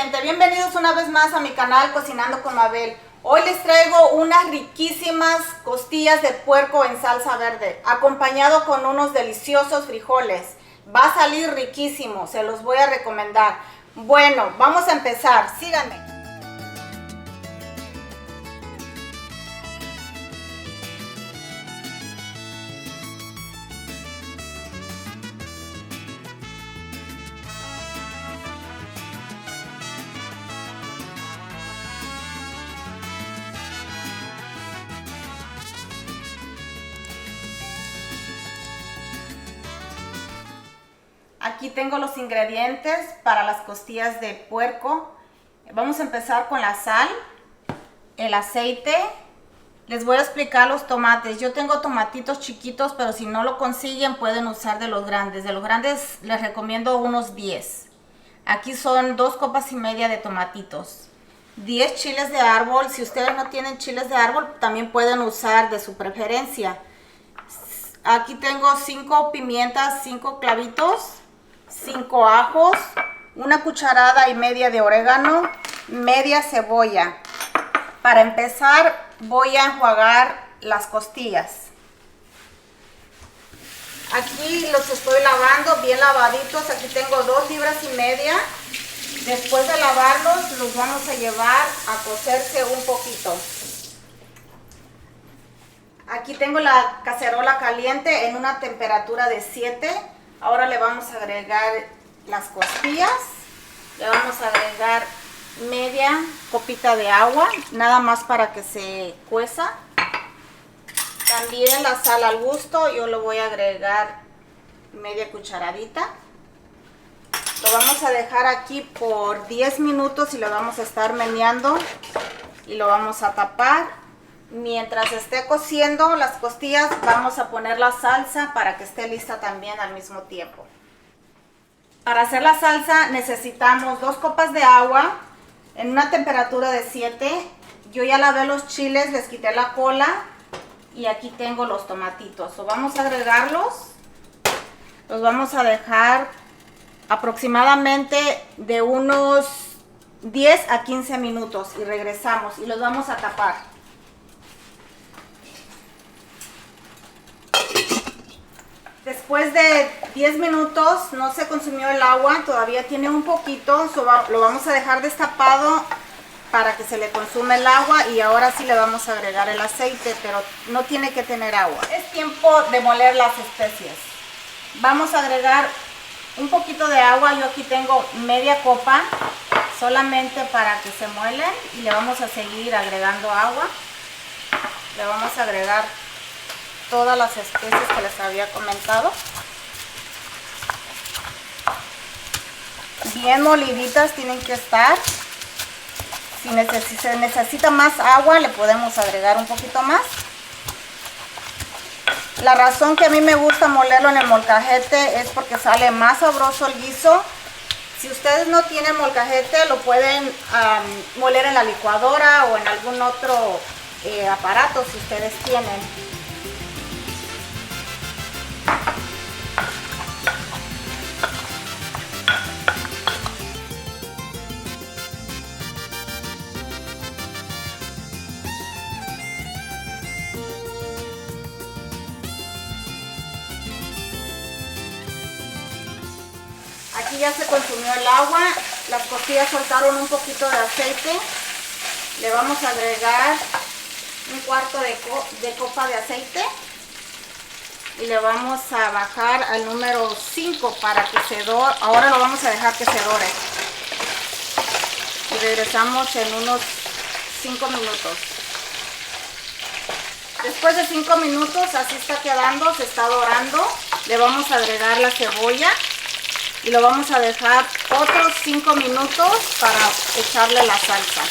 gente? Bienvenidos una vez más a mi canal Cocinando con Mabel. Hoy les traigo unas riquísimas costillas de puerco en salsa verde, acompañado con unos deliciosos frijoles. Va a salir riquísimo, se los voy a recomendar. Bueno, vamos a empezar, síganme. Aquí tengo los ingredientes para las costillas de puerco. Vamos a empezar con la sal, el aceite. Les voy a explicar los tomates. Yo tengo tomatitos chiquitos, pero si no lo consiguen pueden usar de los grandes. De los grandes les recomiendo unos 10. Aquí son 2 copas y media de tomatitos. 10 chiles de árbol. Si ustedes no tienen chiles de árbol, también pueden usar de su preferencia. Aquí tengo 5 pimientas, 5 clavitos, 5 ajos, 1 cucharada y media de orégano, media cebolla. Para empezar voy a enjuagar las costillas. Aquí los estoy lavando bien lavaditos. Aquí tengo 2 libras y media. Después de lavarlos los vamos a llevar a cocerse un poquito. Aquí tengo la cacerola caliente en una temperatura de 7. Ahora le vamos a agregar las costillas. Le vamos a agregar media copita de agua, nada más para que se cueza. También la sal al gusto, yo le voy a agregar media cucharadita. Lo vamos a dejar aquí por 10 minutos y lo vamos a estar meneando y lo vamos a tapar. Mientras esté cociendo las costillas, vamos a poner la salsa para que esté lista también al mismo tiempo. Para hacer la salsa necesitamos 2 copas de agua en una temperatura de 7. Yo ya lavé los chiles, les quité la cola y aquí tengo los tomatitos. Vamos a agregarlos. Los vamos a dejar aproximadamente de unos 10 a 15 minutos y regresamos y los vamos a tapar. Después de 10 minutos no se consumió el agua, todavía tiene un poquito, lo vamos a dejar destapado para que se le consume el agua y ahora sí le vamos a agregar el aceite, pero no tiene que tener agua. Es tiempo de moler las especias. Vamos a agregar un poquito de agua, yo aquí tengo media copa, solamente para que se muelen y le vamos a seguir agregando agua. Le vamos a agregar todas las especies que les había comentado, bien moliditas tienen que estar. Si se necesita más agua le podemos agregar un poquito más. La razón que a mí me gusta molerlo en el molcajete es porque sale más sabroso el guiso. Si ustedes no tienen molcajete lo pueden moler en la licuadora o en algún otro aparato si ustedes tienen. Aquí ya se consumió el agua, las costillas soltaron un poquito de aceite. Le vamos a agregar un cuarto de copa de aceite y le vamos a bajar al número 5 para que se dore. Ahora lo vamos a dejar que se dore y regresamos en unos 5 minutos. Después de 5 minutos así está quedando, se está dorando. Le vamos a agregar la cebolla y lo vamos a dejar otros 5 minutos para echarle la salsa.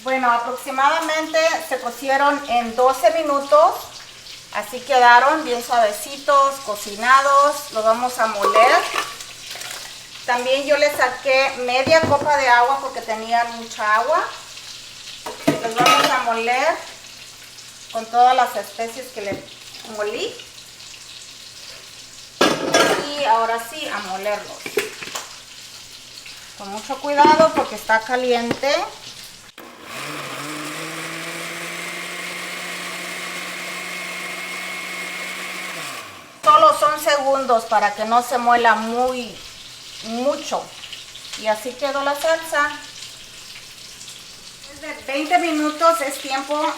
Bueno, aproximadamente se cocieron en 12 minutos. Así quedaron bien suavecitos, cocinados. Los vamos a moler. También yo le saqué media copa de agua porque tenían mucha agua. Los vamos a moler con todas las especies que le molí. Y ahora sí a molerlos. Con mucho cuidado porque está caliente. Solo son segundos para que no se muela mucho. Y así quedó la salsa. Desde 20 minutos es tiempo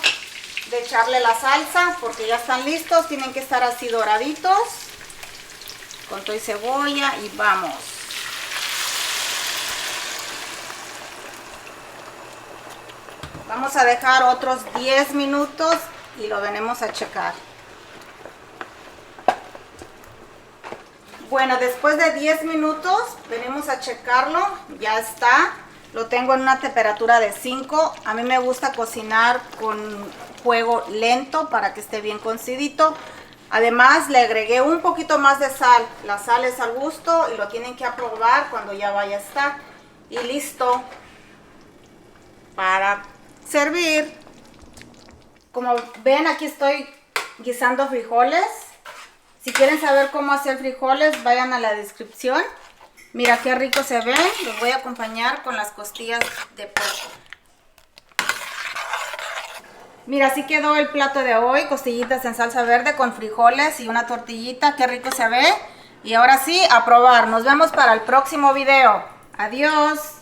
de echarle la salsa porque ya están listos. Tienen que estar así doraditos. Con todo y cebolla y vamos. Vamos a dejar otros 10 minutos y lo venimos a checar. Bueno, después de 10 minutos venimos a checarlo. Ya está. Lo tengo en una temperatura de 5. A mí me gusta cocinar con fuego lento para que esté bien cocidito. Además le agregué un poquito más de sal. La sal es al gusto y lo tienen que aprobar cuando ya vaya a estar. Y listo para servir. Como ven, aquí estoy guisando frijoles. Si quieren saber cómo hacer frijoles, vayan a la descripción. Mira qué rico se ven. Los voy a acompañar con las costillas de pollo. Mira, así quedó el plato de hoy. Costillitas en salsa verde con frijoles y una tortillita. Qué rico se ve. Y ahora sí, a probar. Nos vemos para el próximo video. Adiós.